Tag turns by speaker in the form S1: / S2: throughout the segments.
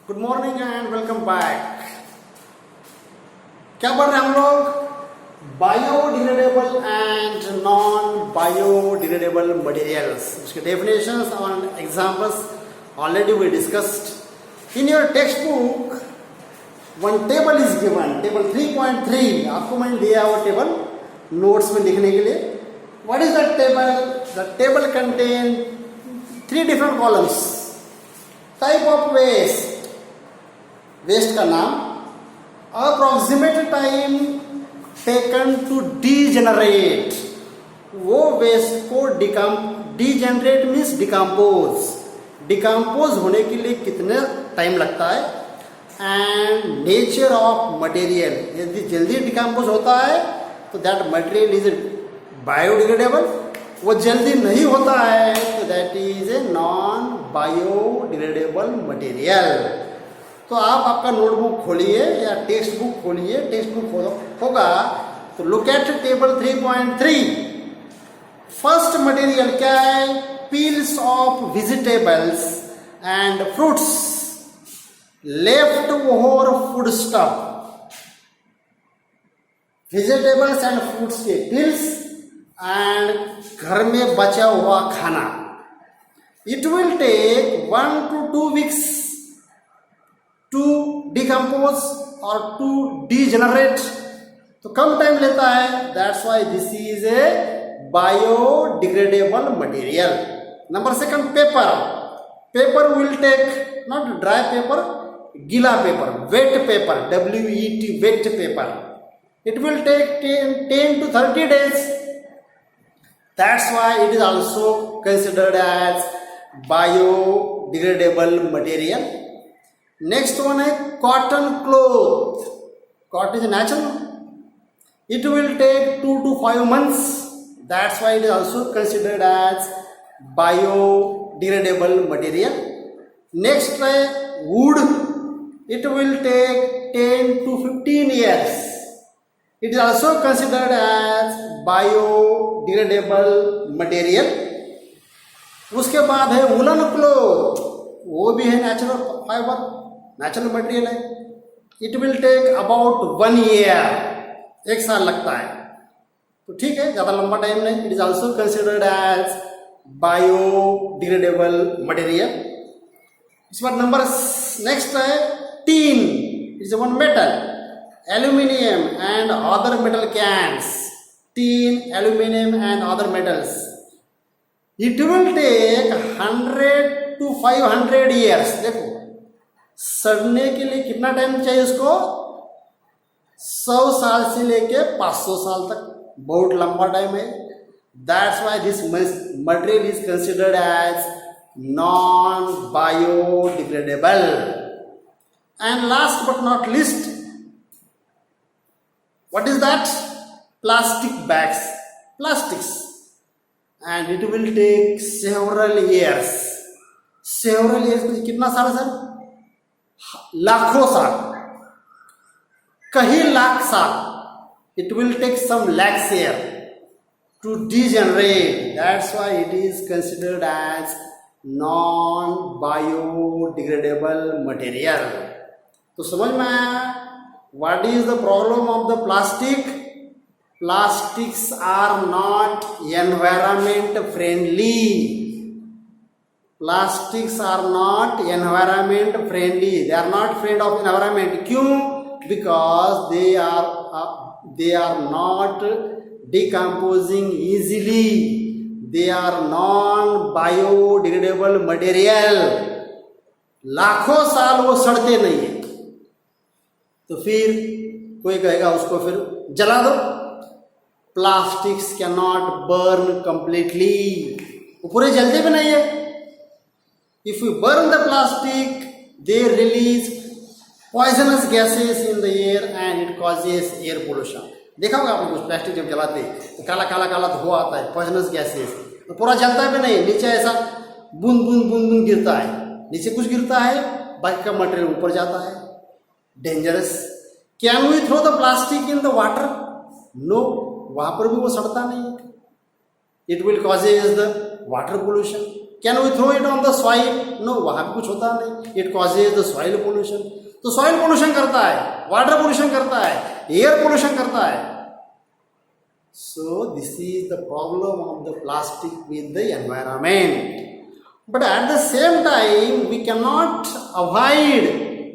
S1: Good morning and welcome back. क्या पढ़ रहे हैं हम लोग? Biodegradable and non biodegradable materials, उसके डेफिनेशंस और examples already we discussed in your text book. One table is given, table 3.3 आपको मैंने दिया वो टेबल नोट्स में लिखने के लिए। What is that table? The table contain 3 different columns. Type of waste, waste का नाम, approximate time taken to degenerate, वो वेस्ट को डीजेनरेट मीन्स डिकम्पोज होने के लिए कितने टाइम लगता है, एंड नेचर ऑफ मटेरियल, यदि जल्दी डिकम्पोज होता है तो दैट मटेरियल इज बायोडिग्रेडेबल, वो जल्दी नहीं होता है तो that is a non biodegradable material. तो आप आपका नोटबुक खोलिए या टेक्स्ट बुक खोलिए, टेक्स्ट बुक होगा तो look at table 3.3। First material क्या है? Peels of vegetables and fruits, left over food stuff, vegetables and fruits के पील्स एंड घर में बचा हुआ खाना। It will take 1 to 2 weeks to decompose और टू डीजेनरेट, तो कम टाइम लेता है, that's why this is a biodegradable material. Number second, paper will take, not dry paper, गीला paper, wet paper, WET, wet paper, it will take 10 to 30 days, that's why it is also considered as biodegradable material. Next one है cotton cloth, cotton is natural, it will take 2 to 5 months, that's why it is also considered as biodegradable material. Next है wood, it will take 10 to 15 years, it is also considered as biodegradable material. उसके बाद है woollen cloth, वो भी है natural fibre, natural material है, it will take about 1 year, 1 साल लगता है, तो ठीक है, ज़्यादा लंबा टाइम नहीं, it is also considered as biodegradable material. इस बार नंबर नेक्स्ट है tin, it is one metal, aluminium and other metal cans, tin, aluminium and other metals, it will take 100 to 500 years। देखो सड़ने के लिए कितना टाइम चाहिए उसको? 100 साल से लेके 500 साल तक, बहुत लंबा टाइम है, that's why this material is considered as non biodegradable. And last but not least, what is that? Plastic bags, plastics, and it will take several years, कितना साल सर? लाखों साल, कहीं लाख साल, it will take some lakhs year to degenerate, that's why it is considered as non biodegradable material। तो समझ में आया what is the problem of the plastic? Plastics are not environment friendly, plastics are not environment friendly, they are not friend of environment। क्यों? because they are not decomposing easily, they are non biodegradable material, लाखों साल वो सड़ते नहीं है, तो फिर कोई कहेगा उसको फिर जला दो। Plastics can not burn completely, वो पूरे जलते भी नहीं है। If you burn the plastic, they release poisonous gases in the air and it causes air pollution। देखा होगा आपने कुछ प्लास्टिक जब जलाते तो काला काला काला धुआं आता है, पॉइजनस गैसेस, तो पूरा जलता भी नहीं, नीचे ऐसा बूंद बूंद बूंद बूंद गिरता है, नीचे कुछ गिरता है, बाकी का मटेरियल ऊपर जाता है, dangerous. Can we throw the plastic in the water? No, वहां पर भी वो सड़ता नहीं, it will causes the water pollution. Can we throw it on the soil? No, वहां भी कुछ होता नहीं. It causes the soil pollution. तो सॉइल पोल्यूशन करता है, वाटर पोल्यूशन करता है, एयर पोल्यूशन करता है. So this is the problem of the plastic with the environment. But at the same time we can not avoid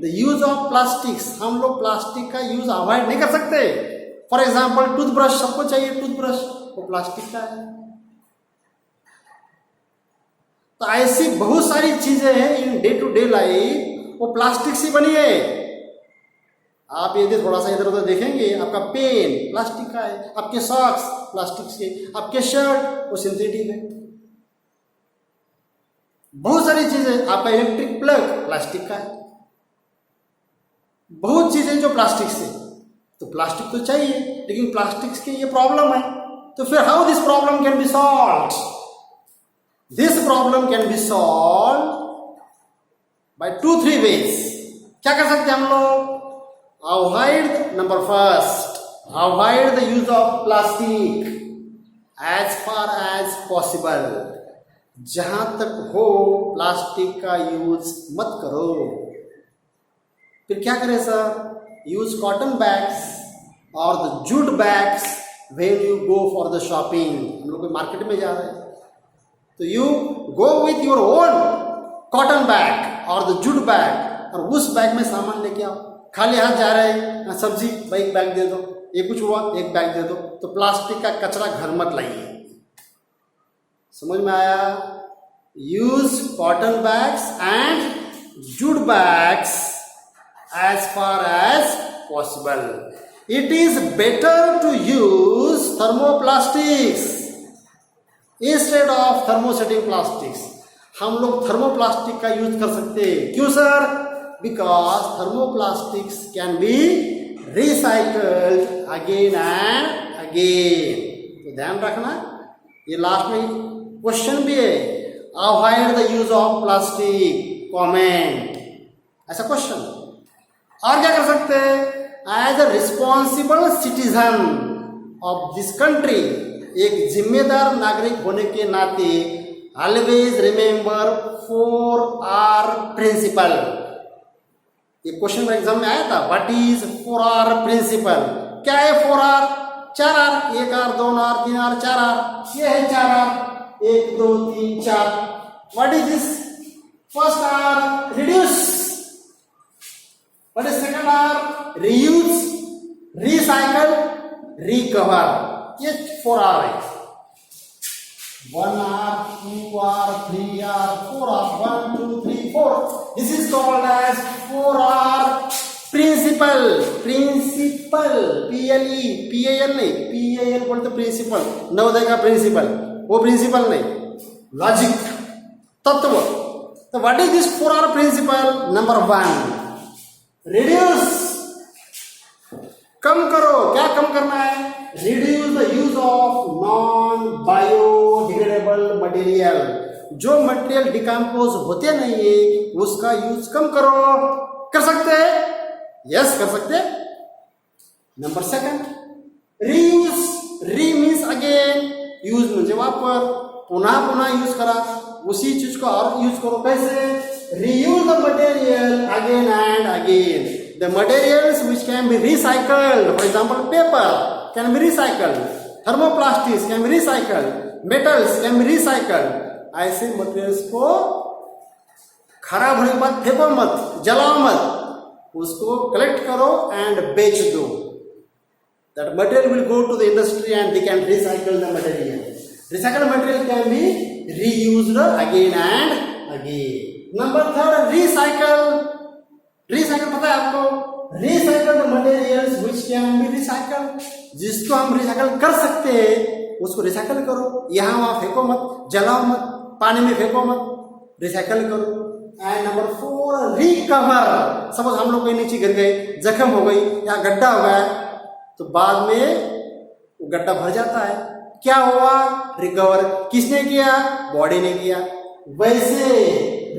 S1: the use of plastics. हम लोग plastic का use avoid नहीं कर सकते. फॉर एग्जाम्पल टूथब्रश, सबको चाहिए टूथब्रश, वो plastic का है. तो ऐसी बहुत सारी चीजें हैं in day to day life, वो प्लास्टिक से बनी है. आप यदि थोड़ा सा इधर उधर देखेंगे, आपका पेन प्लास्टिक का है, आपके सॉक्स प्लास्टिक के, आपके शर्ट वो सिंथेटिक है. बहुत सारी चीजें, आपका इलेक्ट्रिक प्लग प्लास्टिक का है. बहुत चीजें जो प्लास्टिक से. तो प्लास्टिक तो चाहिए, लेकिन प्लास्टिक के ये प्रॉब्लम है. तो फिर how this problem can be solved? This problem can be solved by 2-3 ways. क्या कर सकते हैं हम लोग? Avoid, number first, avoid the use of plastic as far as possible. जहां तक हो प्लास्टिक का यूज मत करो. फिर क्या करें सर? यूज कॉटन बैग्स और the jute bags when you go for the shopping. हम लोग मार्केट में जा रहे हैं, तो you go with your own cotton bag और द जूट बैग, और उस बैग में सामान लेके आओ. खाली हाथ जा रहे हैं, सब्जी भाई एक बैग दे दो, ये कुछ हुआ एक बैग दे दो. तो प्लास्टिक का कचरा घर मत लाइए. समझ में आया? Use cotton bags and jute bags as far as possible. It is better to use thermoplastics instead of thermosetting plastics. हम लोग थर्मोप्लास्टिक का यूज कर सकते हैं. क्यों sir? Because thermoplastics can be recycled again and again. तो ध्यान रखना, ये लास्ट में क्वेश्चन भी है. Avoid the use of plastic, comment, ऐसा क्वेश्चन. और क्या कर सकते हैं? As a responsible citizen of this country, एक जिम्मेदार नागरिक होने के नाते ऑलवेज रिमेंबर 4R प्रिंसिपल. ये क्वेश्चन एग्जाम में आया था. What is 4R principle? क्या है 4R? 4R, 1R, 2R, 3R, 4R. ये है 4R, 1 2 3 4. What is this? First R reduce. What is second R? Reuse, recycle, recover. ये 4R है. 1R, 2R, 3R, 4R, 1 2 3 4. This is called as 4R principle. Principle, PLE, PAL नहीं, PAL बोलते principal. Navodaya का principal, वो principle नहीं, logic, तत्व. तो what is this 4R principle? Number 1, reduce, कम करो. क्या कम करना है? Reduce the use of non biodegradable material. जो मटेरियल डिकम्पोज होते नहीं है उसका यूज कम करो. कर सकते हैं? यस, कर सकते. Number 2, reuse. री मीन्स अगेन, यूज म्हणजे वापर, पुन्हा पुन्हा यूज करा. उसी चीज को और यूज करो. कैसे? Reuse the material again and again. The materials which can be recycled, for example, paper can be recycled, thermoplastics can be recycled, metals can be recycled. ऐसे मटेरियल्स को खराब होने के बाद फेंको मत, जलाओ मत, उसको कलेक्ट करो एंड बेच दो. That material will go to the industry and they can recycle the material. Recycled material can be reused again and again. Number 3, recycle. Recycle पता है आपको? Recycle the materials which can be recycle. जिसको हम recycle कर सकते हैं उसको recycle करो. यहाँ वहां फेंको मत, जलाओ मत, पानी में फेंको मत, रिसाइकल करो. And number 4, recover. सपोज हम लोग कहीं नीचे गिर गए, जख्म हो गई या गड्ढा हो गया, तो बाद में वो गड्ढा भर जाता है. क्या हुआ? रिकवर. किसने किया? बॉडी ने किया. वैसे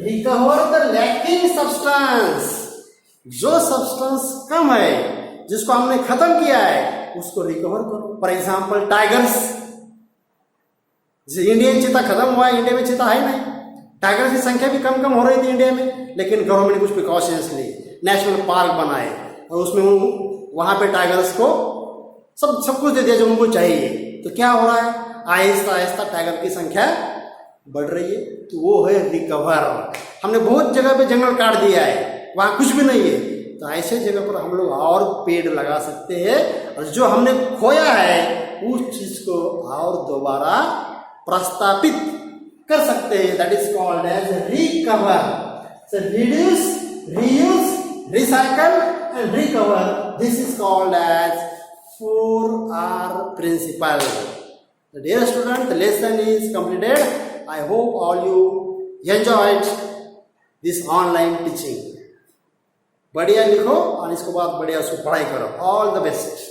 S1: रिकवर द लैकिंग सब्सटेंस. जो सब्सटेंस कम है, जिसको हमने खत्म किया है, उसको रिकवर करो. For example tigers. इंडियन चीता खत्म हुआ है, इंडिया में चीता है नहीं, टाइगर की संख्या भी कम कम हो रही थी इंडिया में, लेकिन गवर्नमेंट ने कुछ प्रिकॉशंस ली, नेशनल पार्क बनाए और उसमें वहाँ पे टाइगर्स को सब कुछ दे दिया जो उनको चाहिए। तो क्या हो रहा है, आहिस्ता आहिस्ता टाइगर की संख्या बढ़ रही है। तो वो है रिकवर। हमने बहुत जगह पे जंगल काट दिया है, वहाँ कुछ भी नहीं है, तो ऐसे जगह पर हम लोग और पेड़ लगा सकते हैं और जो हमने खोया है उस चीज को और दोबारा प्रस्तापित कर सकते हैं। That is called as recover. So reduce, reuse, recycle and recover, this is called as 4R principle. So dear student, the lesson is completed. I hope all you enjoyed this online teaching. बढ़िया लिखो और इसके बाद बढ़िया से पढ़ाई करो। All the best.